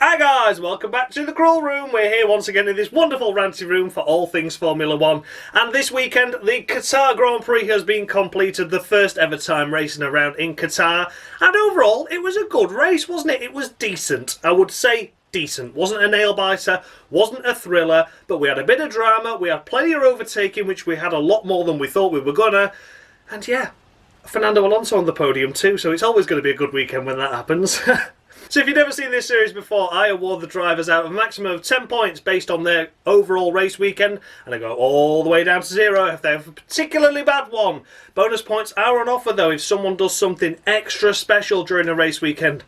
Hi guys, welcome back to the Cruel Room. We're here once again in this wonderful ranty room for all things Formula 1. And this weekend, the Qatar Grand Prix has been completed, the first ever time racing around in Qatar. And overall, it was a good race, wasn't it? It was decent. I would say decent. Wasn't a nail-biter, wasn't a thriller, but we had a bit of drama, we had plenty of overtaking, which we had a lot more than we thought we were gonna. And yeah, Fernando Alonso on the podium too, so it's always going to be a good weekend when that happens. So if you've never seen this series before, I award the drivers out of a maximum of 10 points based on their overall race weekend, and I go all the way down to 0 if they have a particularly bad one. Bonus points are on offer though if someone does something extra special during a race weekend.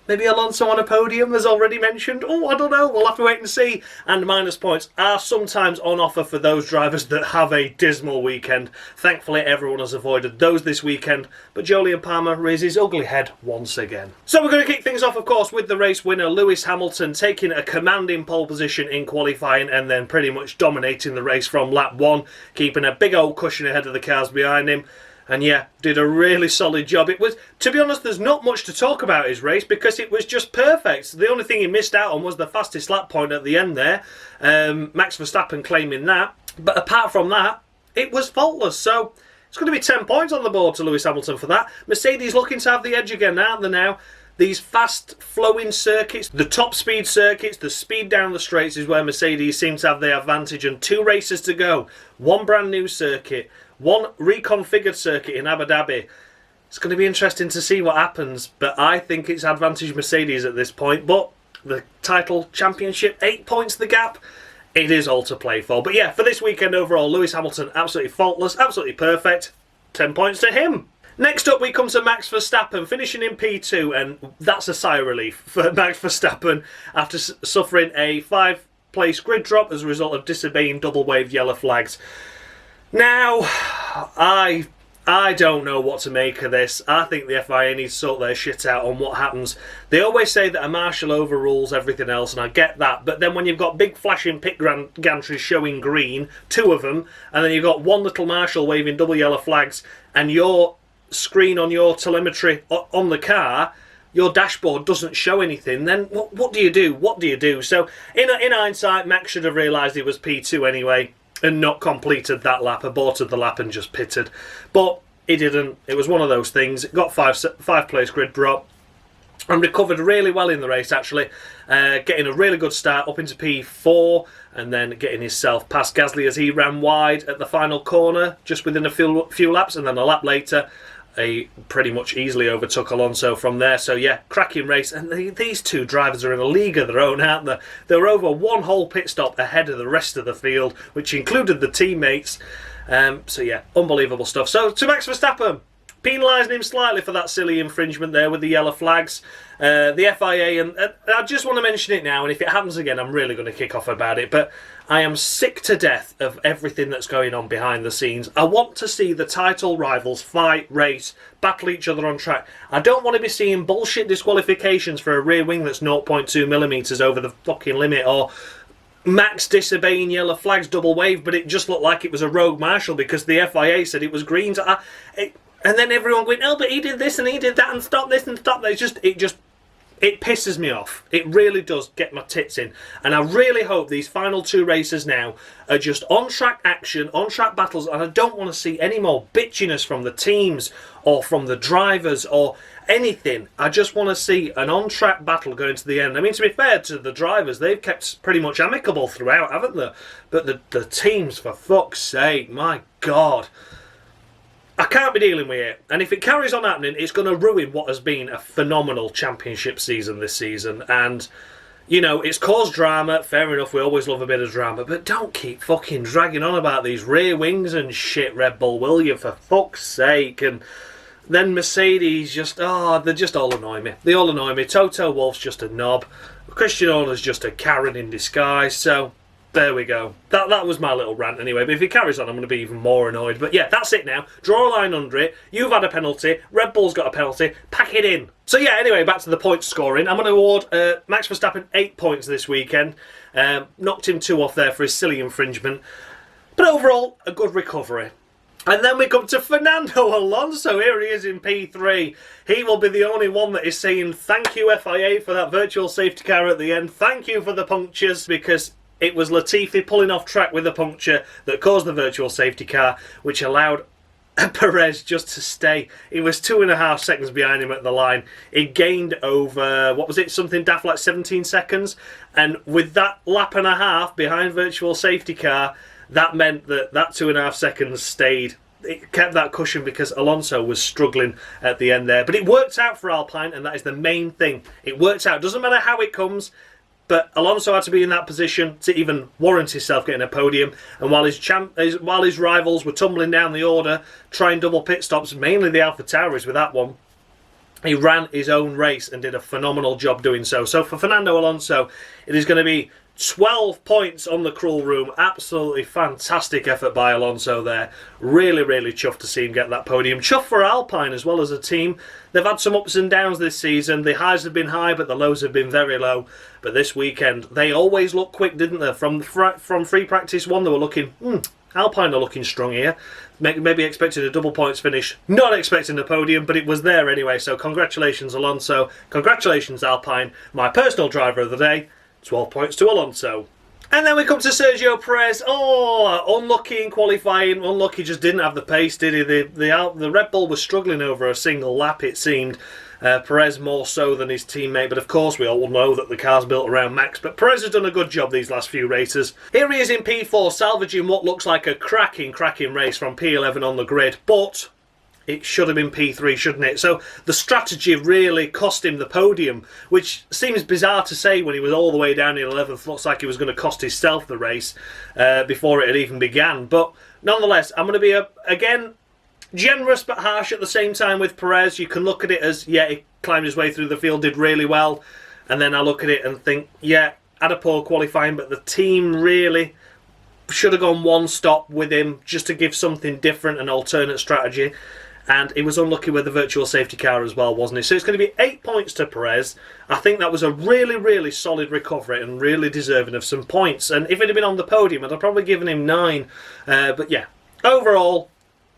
Maybe Alonso on a podium, as already mentioned. Oh, I don't know. We'll have to wait and see. And minus points are sometimes on offer for those drivers that have a dismal weekend. Thankfully, everyone has avoided those this weekend. But Jolyon Palmer raises his ugly head once again. So we're going to kick things off, of course, with the race winner, Lewis Hamilton, taking a commanding pole position in qualifying and then pretty much dominating the race from lap 1, keeping a big old cushion ahead of the cars behind him. And yeah, did a really solid job. It was, to be honest, there's not much to talk about his race because it was just perfect. The only thing he missed out on was the fastest lap point at the end there. Max Verstappen claiming that. But apart from that, it was faultless. So it's going to be 10 points on the board to Lewis Hamilton for that. Mercedes looking to have the edge again, aren't they now? These fast flowing circuits, the top speed circuits, the speed down the straights is where Mercedes seem to have the advantage, and 2 races to go. One brand new circuit, one reconfigured circuit in Abu Dhabi. It's going to be interesting to see what happens, but I think it's advantage Mercedes at this point. But the title championship, 8 points the gap, it is all to play for. But yeah, for this weekend overall, Lewis Hamilton absolutely faultless, absolutely perfect, 10 points to him. Next up we come to Max Verstappen, finishing in P2, and that's a sigh of relief for Max Verstappen after suffering a 5-place grid drop as a result of disobeying double-waved yellow flags. Now, I don't know what to make of this. I think the FIA needs to sort their shit out on what happens. They always say that a marshal overrules everything else, and I get that, but then when you've got big flashing pit gantries showing green, 2 of them, and then you've got one little marshal waving double yellow flags, and your screen on your telemetry on the car, your dashboard doesn't show anything, then what do you do? What do you do? So in hindsight, Max should have realised it was P2 anyway and not completed that lap, aborted the lap and just pitted. But he didn't. It was one of those things. It got 5-place grid drop and recovered really well in the race, actually, getting a really good start up into P4 and then getting himself past Gasly as he ran wide at the final corner just within a few laps, and then a lap later he pretty much easily overtook Alonso from there. So yeah, cracking race, and these 2 drivers are in a league of their own, aren't they? They were over 1 whole pit stop ahead of the rest of the field, which included the teammates. So yeah, unbelievable stuff. So to Max Verstappen, penalising him slightly for that silly infringement there with the yellow flags. The FIA, and I just want to mention it now, and if it happens again I'm really going to kick off about it, but I am sick to death of everything that's going on behind the scenes. I want to see the title rivals fight, race, battle each other on track. I don't want to be seeing bullshit disqualifications for a rear wing that's 0.2mm over the fucking limit, or Max disobeying yellow flags double wave, but it just looked like it was a rogue marshal because the FIA said it was green. And then everyone going, oh, but he did this and he did that and stop this and stop that. It pisses me off. It really does get my tits in. And I really hope these final 2 races now are just on-track action, on-track battles, and I don't want to see any more bitchiness from the teams or from the drivers or anything. I just want to see an on-track battle going to the end. I mean, to be fair to the drivers, they've kept pretty much amicable throughout, haven't they? But the teams, for fuck's sake, my God. I can't be dealing with it, and if it carries on happening, it's going to ruin what has been a phenomenal championship season this season. And, you know, it's caused drama, fair enough, we always love a bit of drama, but don't keep fucking dragging on about these rear wings and shit, Red Bull, will you, for fuck's sake? And then Mercedes just, they just all annoy me. They all annoy me. Toto Wolff's just a knob. Christian Horner's just a Karen in disguise, so there we go. That was my little rant anyway, but if it carries on I'm going to be even more annoyed. But yeah, that's it now. Draw a line under it. You've had a penalty. Red Bull's got a penalty. Pack it in. So yeah, anyway, back to the point scoring. I'm going to award Max Verstappen 8 points this weekend. Knocked him 2 off there for his silly infringement. But overall, a good recovery. And then we come to Fernando Alonso. Here he is in P3. He will be the only one that is saying thank you FIA for that virtual safety car at the end. Thank you for the punctures, because it was Latifi pulling off track with a puncture that caused the virtual safety car, which allowed Perez just to stay. He was 2.5 seconds behind him at the line. He gained over, what was it, something daft like 17 seconds. And with that lap and a half behind virtual safety car, that meant that 2.5 seconds stayed. It kept that cushion because Alonso was struggling at the end there. But it worked out for Alpine, and that is the main thing. It worked out. Doesn't matter how it comes, but Alonso had to be in that position to even warrant himself getting a podium. And while his rivals were tumbling down the order, trying double pit stops, mainly the AlphaTauris with that one, he ran his own race and did a phenomenal job doing so. So for Fernando Alonso, it is going to be 12 points on the Cruel Room. Absolutely fantastic effort by Alonso there. Really, really chuffed to see him get that podium. Chuffed for Alpine as well as a team. They've had some ups and downs this season. The highs have been high, but the lows have been very low. But this weekend, they always looked quick, didn't they? From free practice one, they were looking, Alpine are looking strong here. Maybe expecting a double points finish. Not expecting a podium, but it was there anyway. So congratulations, Alonso. Congratulations, Alpine. My personal driver of the day. 12 points to Alonso. And then we come to Sergio Perez. Oh, unlucky in qualifying. Unlucky, just didn't have the pace, did he? The Red Bull was struggling over a single lap, it seemed. Perez more so than his teammate, but of course we all know that the car's built around Max. But Perez has done a good job these last few races. Here he is in P4, salvaging what looks like a cracking race from P11 on the grid. But it should have been P3, shouldn't it? So the strategy really cost him the podium, which seems bizarre to say when he was all the way down in 11th. Looks like he was going to cost himself the race before it had even began. But nonetheless, I'm going to be, again, generous but harsh at the same time with Perez. You can look at it as, yeah, he climbed his way through the field, did really well. And then I look at it and think, yeah, had a poor qualifying, but the team really should have gone one stop with him just to give something different, an alternate strategy. And he was unlucky with the virtual safety car as well, wasn't he? So it's going to be 8 points to Perez. I think that was a really, really solid recovery and really deserving of some points. And if it had been on the podium, I'd have probably given him 9. But yeah, overall,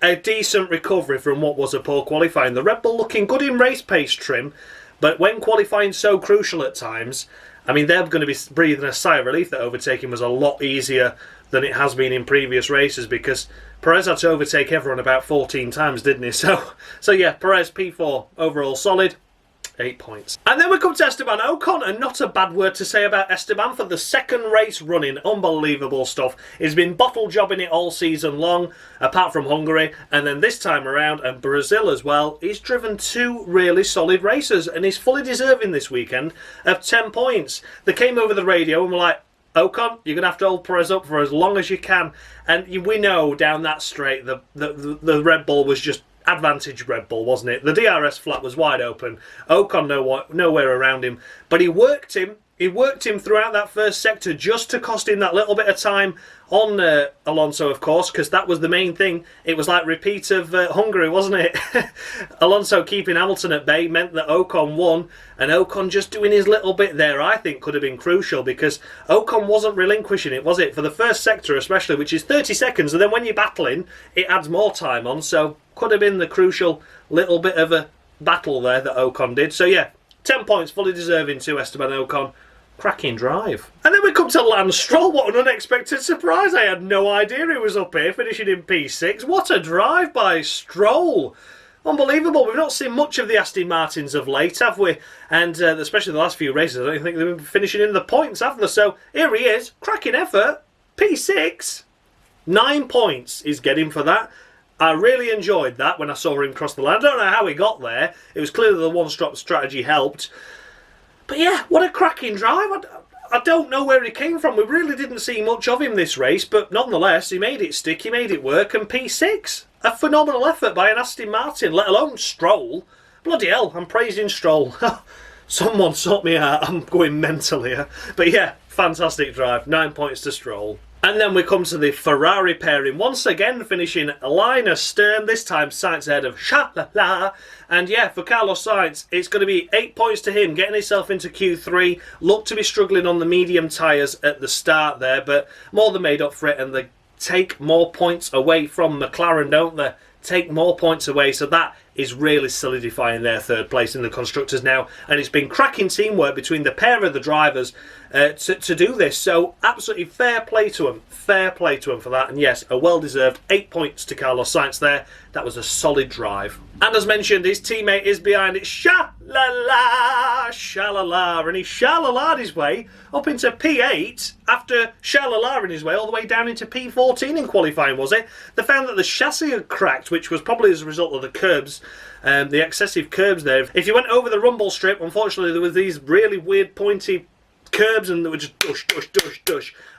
a decent recovery from what was a poor qualifying. The Red Bull looking good in race pace trim, but when qualifying so crucial at times, I mean, they're going to be breathing a sigh of relief that overtaking was a lot easier than it has been in previous races, because Perez had to overtake everyone about 14 times, didn't he? So yeah, Perez P4 overall solid, 8 points. And then we come to Esteban Ocon, and not a bad word to say about Esteban for the second race running. Unbelievable stuff. He's been bottle jobbing it all season long, apart from Hungary, and then this time around, and Brazil as well. He's driven 2 really solid races, and he's fully deserving this weekend of 10 points. They came over the radio and were like, Ocon, you're going to have to hold Perez up for as long as you can. And we know down that straight the Red Bull was just advantage Red Bull, wasn't it? The DRS flat was wide open. Ocon nowhere around him. But he worked him. He worked him throughout that first sector just to cost him that little bit of time on Alonso, of course, because that was the main thing. It was like repeat of Hungary, wasn't it? Alonso keeping Hamilton at bay meant that Ocon won, and Ocon just doing his little bit there, I think, could have been crucial, because Ocon wasn't relinquishing it, was it? For the first sector especially, which is 30 seconds, and then when you're battling, it adds more time on, so could have been the crucial little bit of a battle there that Ocon did. So yeah, 10 points, fully deserving to Esteban Ocon. Cracking drive. And then we come to Lando Stroll. What an unexpected surprise. I had no idea he was up here, finishing in P6. What a drive by Stroll. Unbelievable. We've not seen much of the Aston Martins of late, have we? And especially the last few races, I don't think they've been finishing in the points, have they? So here he is. Cracking effort. P6. 9 points he's getting for that. I really enjoyed that when I saw him cross the line. I don't know how he got there. It was clear that the one-stop strategy helped. But yeah, what a cracking drive. I don't know where he came from. We really didn't see much of him this race, but nonetheless, he made it stick, he made it work, and P6. A phenomenal effort by an Aston Martin, let alone Stroll. Bloody hell, I'm praising Stroll. Someone sort me out, I'm going mental here. But yeah, fantastic drive, 9 points to Stroll. And then we come to the Ferrari pairing, once again finishing a line astern, this time Sainz ahead of Sha-la-la. And yeah, for Carlos Sainz, it's going to be 8 points to him, getting himself into Q3. Looked to be struggling on the medium tyres at the start there, but more than made up for it, and the take more points away from McLaren, don't they? Take more points away, so that is really solidifying their third place in the Constructors now, and it's been cracking teamwork between the pair of the drivers to do this, so absolutely fair play to them for that, and yes, a well-deserved 8 points to Carlos Sainz there. That was a solid drive. And as mentioned, his teammate is behind it, sha-la-la, and he sha-la-la'd his way up into P8 after sha-la-la'ing his way all the way down into P14 in qualifying, was it? They found that the chassis had cracked, which was probably as a result of the curbs, the excessive curbs there. If you went over the rumble strip, unfortunately there were these really weird pointy curbs and they were just dush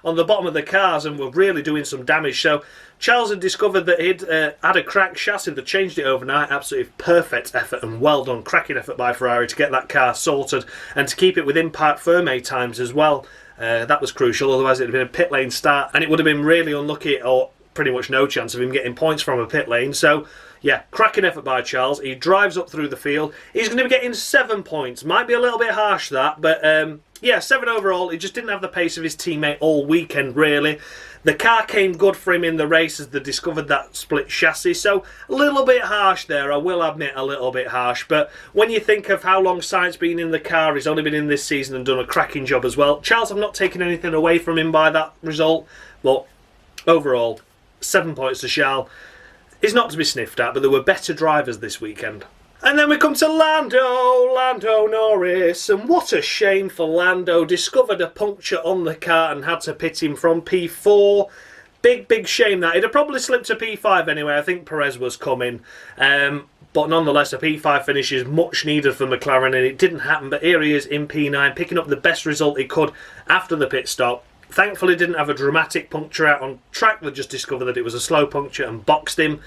on the bottom of the cars and were really doing some damage. So Charles had discovered that he'd had a cracked chassis. They changed it overnight. Absolutely perfect effort and well done. Cracking effort by Ferrari to get that car sorted and to keep it within parc fermé times as well. That was crucial, otherwise it would have been a pit lane start and it would have been really unlucky, or pretty much no chance of him getting points from a pit lane. So yeah, cracking effort by Charles. He drives up through the field. He's going to be getting 7 points. Might be a little bit harsh that, but yeah, 7 overall. He just didn't have the pace of his teammate all weekend, really. The car came good for him in the race as they discovered that split chassis, so a little bit harsh there, I will admit, a little bit harsh. But when you think of how long Sainz been in the car, he's only been in this season and done a cracking job as well. Charles, I've not taken anything away from him by that result, but overall, 7 points to Charles. Is not to be sniffed at, but there were better drivers this weekend. And then we come to Lando Norris, and what a shame for Lando. Discovered a puncture on the car and had to pit him from P4. Big shame that. He'd have probably slipped to P5 anyway. I think Perez was coming. But nonetheless, a P5 finish is much needed for McLaren, and it didn't happen. But here he is in P9, picking up the best result he could after the pit stop. Thankfully didn't have a dramatic puncture out on track. They just discovered that it was a slow puncture and boxed him.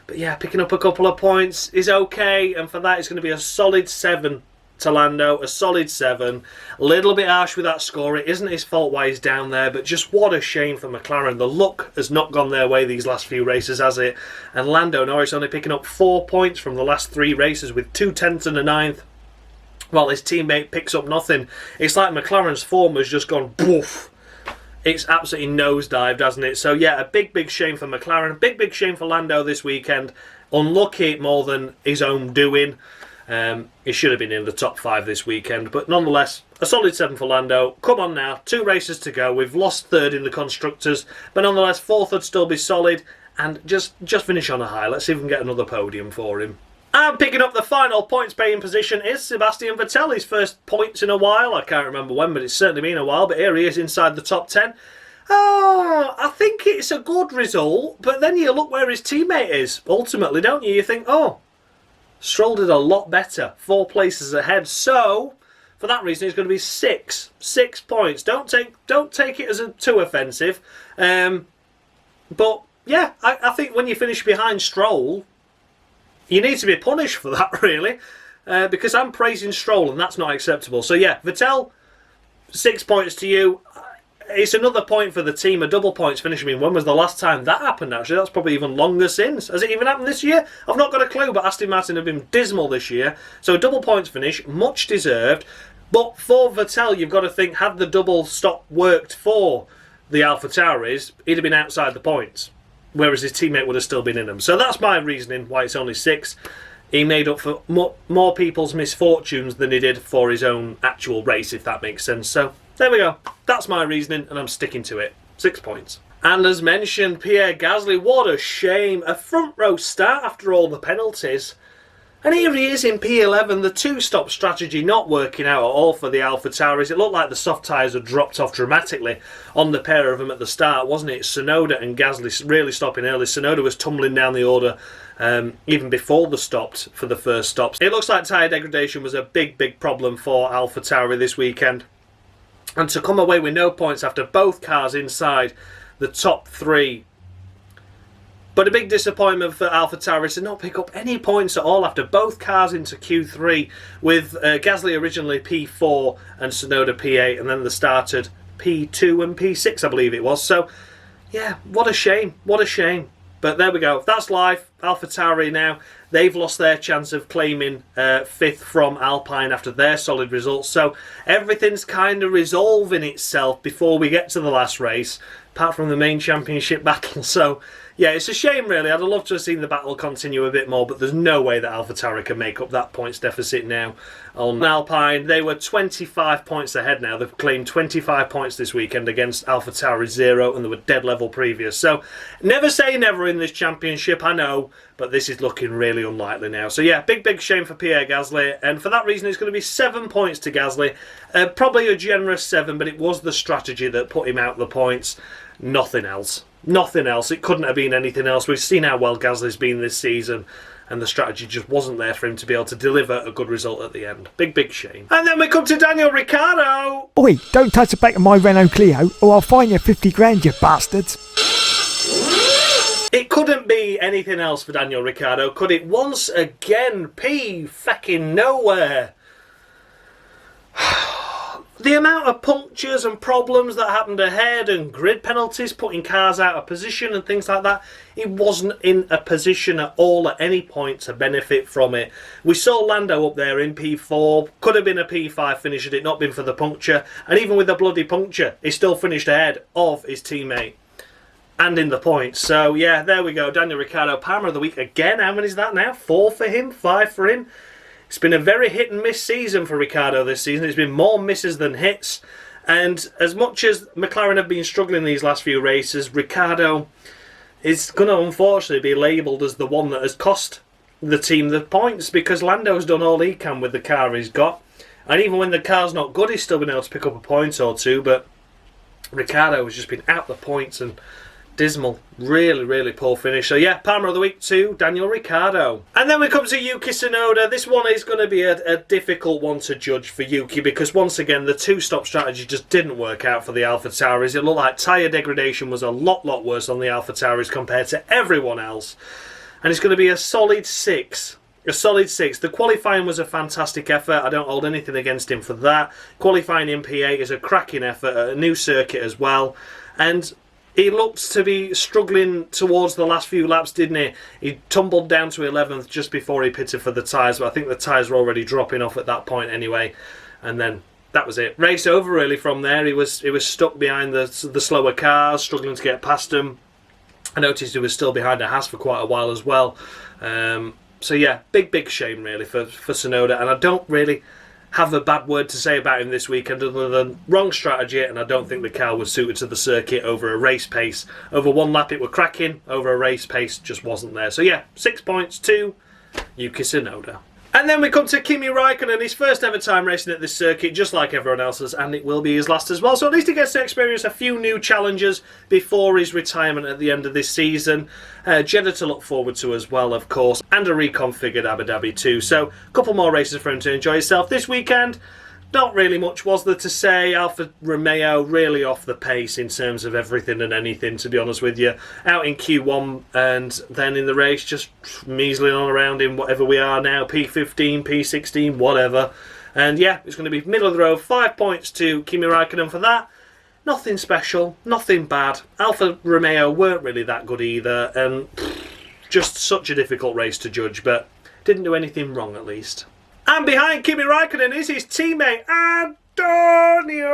But yeah, picking up a couple of points is okay, and for that it's going to be a solid 7 to Lando, a solid 7. A little bit harsh with that score. It isn't his fault why he's down there, but just what a shame for McLaren. The luck has not gone their way these last few races, has it? And Lando Norris only picking up 4 points from the last 3 races with 2 tenths and a 9th, while his teammate picks up nothing. It's like McLaren's form has just gone boof. It's absolutely nosedived, hasn't it? So yeah, a big shame for McLaren. Big shame for Lando this weekend. Unlucky more than his own doing. He should have been in the top 5 this weekend. But nonetheless, a solid 7 for Lando. Come on now, 2 races to go. We've lost 3rd in the Constructors. But nonetheless, 4th would still be solid. And just finish on a high. Let's see if we can get another podium for him. And picking up the final points-paying position is Sebastian Vettel. His first points in a while. I can't remember when, but it's certainly been a while. But here he is inside the top 10. Oh, I think it's a good result. But then you look where his teammate is, ultimately, don't you? You think, oh, Stroll did a lot better. 4 places ahead. So, for that reason, it's going to be 6. 6 points. Don't take it as too offensive. But, yeah, I think when you finish behind Stroll, you need to be punished for that, really, because I'm praising Stroll and that's not acceptable. So yeah, Vettel, 6 points to you. It's another point for the team, a double points finish. I mean, when was the last time that happened, actually? That's probably even longer since. Has it even happened this year? I've not got a clue, but Aston Martin have been dismal this year. So a double points finish, much deserved. But for Vettel, you've got to think, had the double stop worked for the AlphaTauris, he'd have been outside the points, whereas his teammate would have still been in them. So that's my reasoning why it's only 6. He made up for more people's misfortunes than he did for his own actual race, if that makes sense. So there we go. That's my reasoning, and I'm sticking to it. 6 points. And as mentioned, Pierre Gasly, what a shame. A front row start after all the penalties. And here he is in P11, the 2-stop strategy not working out at all for the AlphaTauris. It looked like the soft tyres had dropped off dramatically on the pair of them at the start, wasn't it? Tsunoda and Gasly really stopping early. Tsunoda was tumbling down the order even before they stopped for the first stops. It looks like tyre degradation was a big problem for AlphaTauri this weekend. And to come away with no points after both cars inside the top 3. But a big disappointment for AlphaTauris to not pick up any points at all after both cars into Q3, with Gasly originally P4 and Tsunoda P8, and then they started P2 and P6, I believe it was. So, yeah, what a shame, what a shame. But there we go, that's life. AlphaTauri now, they've lost their chance of claiming 5th from Alpine after their solid results. So everything's kind of resolving itself before we get to the last race, apart from the main championship battle. So yeah, it's a shame really. I'd have loved to have seen the battle continue a bit more, but there's no way that AlphaTauri can make up that points deficit now on Alpine. They were 25 points ahead now. They've claimed 25 points this weekend against AlphaTauri 0, and they were dead level previous. So never say never in this championship, I know, but this is looking really unlikely now. So yeah, big shame for Pierre Gasly, and for that reason it's going to be 7 points to Gasly. Probably a generous 7, but it was the strategy that put him out the points. Nothing else. Nothing else. It couldn't have been anything else. We've seen how well Gasly's been this season, and the strategy just wasn't there for him to be able to deliver a good result at the end. Big shame. And then we come to Daniel Ricciardo. Oi, don't touch the back of my Renault Clio or I'll fine you 50 grand, you bastards. It couldn't be anything else for Daniel Ricciardo, could it? Once again, fucking nowhere. The amount of punctures and problems that happened ahead and grid penalties, putting cars out of position and things like that, he wasn't in a position at all at any point to benefit from it. We saw Lando up there in P4, could have been a P5 finish had it not been for the puncture, and even with the bloody puncture, he still finished ahead of his teammate and in the points. So yeah, there we go, Daniel Ricciardo, Palmer of the Week again. How many is that now? 4 for him? 5 for him? It's been a very hit and miss season for Ricciardo this season. It's been more misses than hits. And as much as McLaren have been struggling these last few races, Ricciardo is going to unfortunately be labelled as the one that has cost the team the points, because Lando's done all he can with the car he's got. And even when the car's not good, he's still been able to pick up a point or two. But Ricciardo has just been out the points and dismal. Really poor finish. So yeah, Palmer of the Week to Daniel Ricciardo. And then we come to Yuki Tsunoda. This one is going to be a difficult one to judge for Yuki, because once again the two-stop strategy just didn't work out for the AlphaTauris. It looked like tyre degradation was a lot worse on the AlphaTauris compared to everyone else. And it's going to be a solid 6. A solid 6. The qualifying was a fantastic effort. I don't hold anything against him for that. Qualifying in P8 is a cracking effort at a new circuit as well. And he looked to be struggling towards the last few laps, didn't he? He tumbled down to 11th just before he pitted for the tyres, but I think the tyres were already dropping off at that point anyway. And then that was it. Race over really from there. He was stuck behind the slower cars, struggling to get past them. I noticed he was still behind a Haas for quite a while as well. So yeah, big shame really for Tsunoda, and I don't really have a bad word to say about him this weekend other than wrong strategy, and I don't think the car was suited to the circuit over a race pace. Over one lap it were cracking, over a race pace just wasn't there. So yeah, 6 points to Yuki Tsunoda. And then we come to Kimi Raikkonen, his first ever time racing at this circuit, just like everyone else's, and it will be his last as well. So at least he gets to experience a few new challenges before his retirement at the end of this season. Jeddah to look forward to as well, of course, and a reconfigured Abu Dhabi too. So a couple more races for him to enjoy himself this weekend. Not really much was there to say. Alfa Romeo really off the pace in terms of everything and anything, to be honest with you. Out in Q1 and then in the race just measling on around in whatever we are now, P15, P16, whatever. And yeah, it's going to be middle of the road. 5 points to Kimi Raikkonen for that. Nothing special, nothing bad. Alfa Romeo weren't really that good either, and just such a difficult race to judge, but didn't do anything wrong at least. And behind Kimi Raikkonen is his teammate Antonio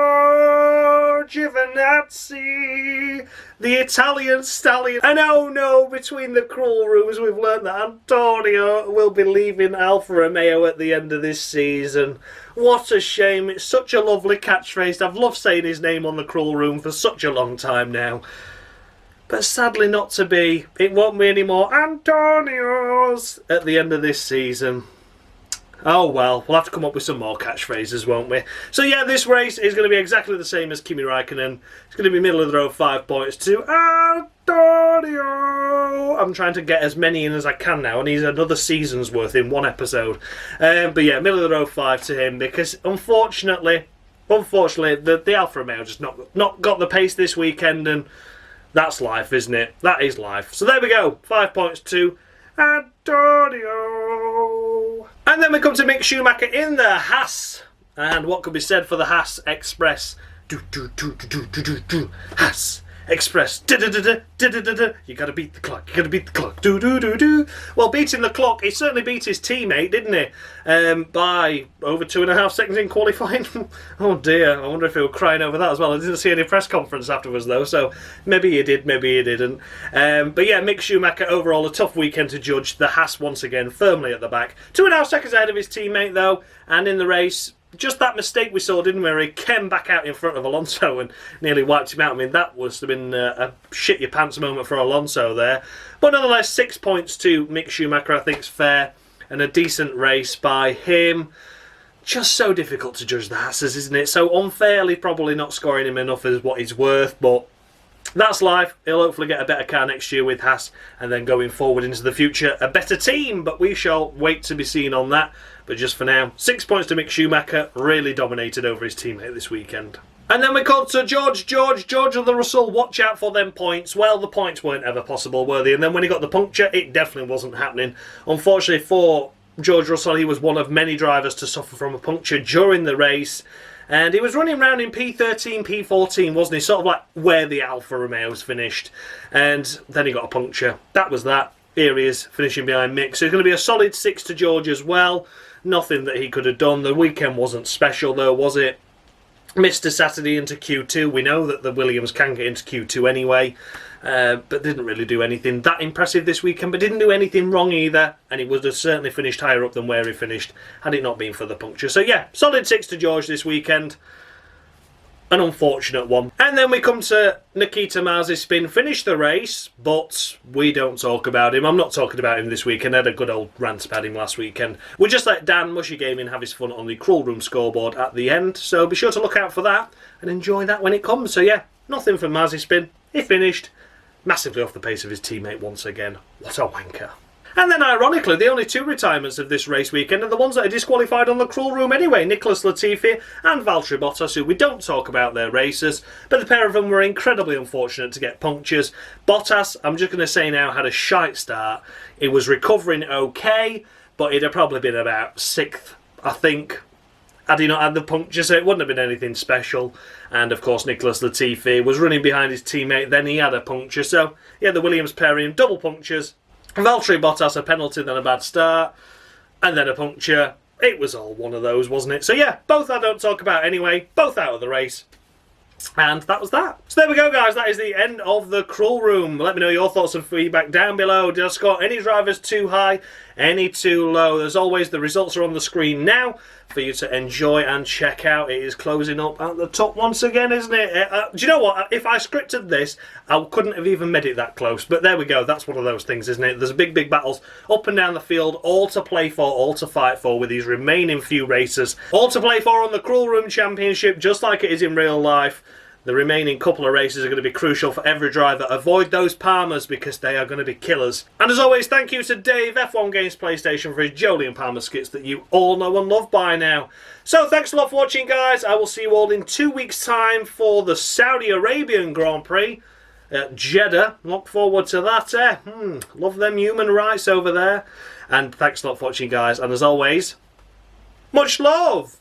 Giovinazzi, the Italian stallion. And oh no, between the cruel rooms we've learned that Antonio will be leaving Alfa Romeo at the end of this season. What a shame. It's such a lovely catchphrase. I've loved saying his name on the cruel room for such a long time now. But sadly not to be. It won't be any more Antonios at the end of this season. Oh well, we'll have to come up with some more catchphrases, won't we? So yeah, this race is going to be exactly the same as Kimi Raikkonen. It's going to be middle of the road, 5 points to Antonio. I'm trying to get as many in as I can now, and he's another season's worth in one episode. But yeah, middle of the road 5 to him, because unfortunately, the Alfa Romeo just not got the pace this weekend, and that's life, isn't it? That is life. So there we go, 5 points to Antonio. And then we come to Mick Schumacher in the Haas. And what could be said for the Haas Express? Haas Express. You gotta beat the clock. You gotta beat the clock. Do. Well, beating the clock, he certainly beat his teammate, didn't he? By over 2.5 seconds in qualifying. Oh dear, I wonder if he was crying over that as well. I didn't see any press conference afterwards though, so maybe he did, maybe he didn't. But yeah, Mick Schumacher overall a tough weekend to judge. The Haas once again firmly at the back. 2.5 seconds ahead of his teammate though, and in the race, just that mistake we saw, didn't we, where he came back out in front of Alonso and nearly wiped him out. I mean, that must have been a shit your pants moment for Alonso there. But nonetheless, 6 points to Mick Schumacher, I think is fair, and a decent race by him. Just so difficult to judge the Haas's, isn't it? So unfairly probably not scoring him enough as what he's worth, but that's life. He'll hopefully get a better car next year with Haas, and then going forward into the future, a better team. But we shall wait to be seen on that. But just for now, 6 points to Mick Schumacher, really dominated over his teammate this weekend. And then we come to George of the Russell, watch out for them points. Well, the points weren't ever possible, were they? And then when he got the puncture, it definitely wasn't happening. Unfortunately for George Russell, he was one of many drivers to suffer from a puncture during the race. And he was running around in P13, P14, wasn't he? Sort of like where the Alfa Romeos finished. And then he got a puncture. That was that. Here he is, finishing behind Mick. So it's going to be a solid 6 to George as well. Nothing that he could have done. The weekend wasn't special though, was it? Missed a Saturday into Q2. We know that the Williams can get into Q2 anyway. But didn't really do anything that impressive this weekend, but didn't do anything wrong either, and he would have certainly finished higher up than where he finished had it not been for the puncture. So yeah, solid 6 to George this weekend. An unfortunate one. And then we come to Nikita Mazepin. Finished the race, but we don't talk about him. I'm not talking about him this weekend. I had a good old rant about him last weekend. We just let Dan Mushy Gaming have his fun on the Cruel Room Scoreboard at the end, so be sure to look out for that and enjoy that when it comes. So yeah, nothing from Mazepin. He finished massively off the pace of his teammate once again. What a wanker. And then ironically, the only 2 retirements of this race weekend are the ones that are disqualified on the Cruel Room anyway. Nicholas Latifi and Valtteri Bottas, who we don't talk about their races, but the pair of them were incredibly unfortunate to get punctures. Bottas, I'm just going to say now, had a shite start. He was recovering okay, but he'd have probably been about 6th, I think, had he not had the puncture, so it wouldn't have been anything special. And of course, Nicholas Latifi was running behind his teammate, then he had a puncture. So yeah, the Williams pairing, double punctures. Valtteri Bottas a penalty, then a bad start, and then a puncture. It was all one of those, wasn't it? So yeah, both I don't talk about anyway, both out of the race. And that was that. So there we go, guys. That is the end of the Cruel Room. Let me know your thoughts and feedback down below. Did I score any drivers too high, any too low? As always, the results are on the screen now for you to enjoy and check out. It is closing up at the top once again, isn't it? Do you know what? If I scripted this, I couldn't have even made it that close. But there we go. That's one of those things, isn't it? There's big battles up and down the field, all to play for, all to fight for with these remaining few races. All to play for on the Cruel Room Championship, just like it is in real life. The remaining couple of races are going to be crucial for every driver. Avoid those Palmers because they are going to be killers. And as always, thank you to Dave, F1 Games PlayStation, for his Jolie and Palmer skits that you all know and love by now. So thanks a lot for watching, guys. I will see you all in 2 weeks' time for the Saudi Arabian Grand Prix at Jeddah. Look forward to that. Love them human rights over there. And thanks a lot for watching, guys. And as always, much love.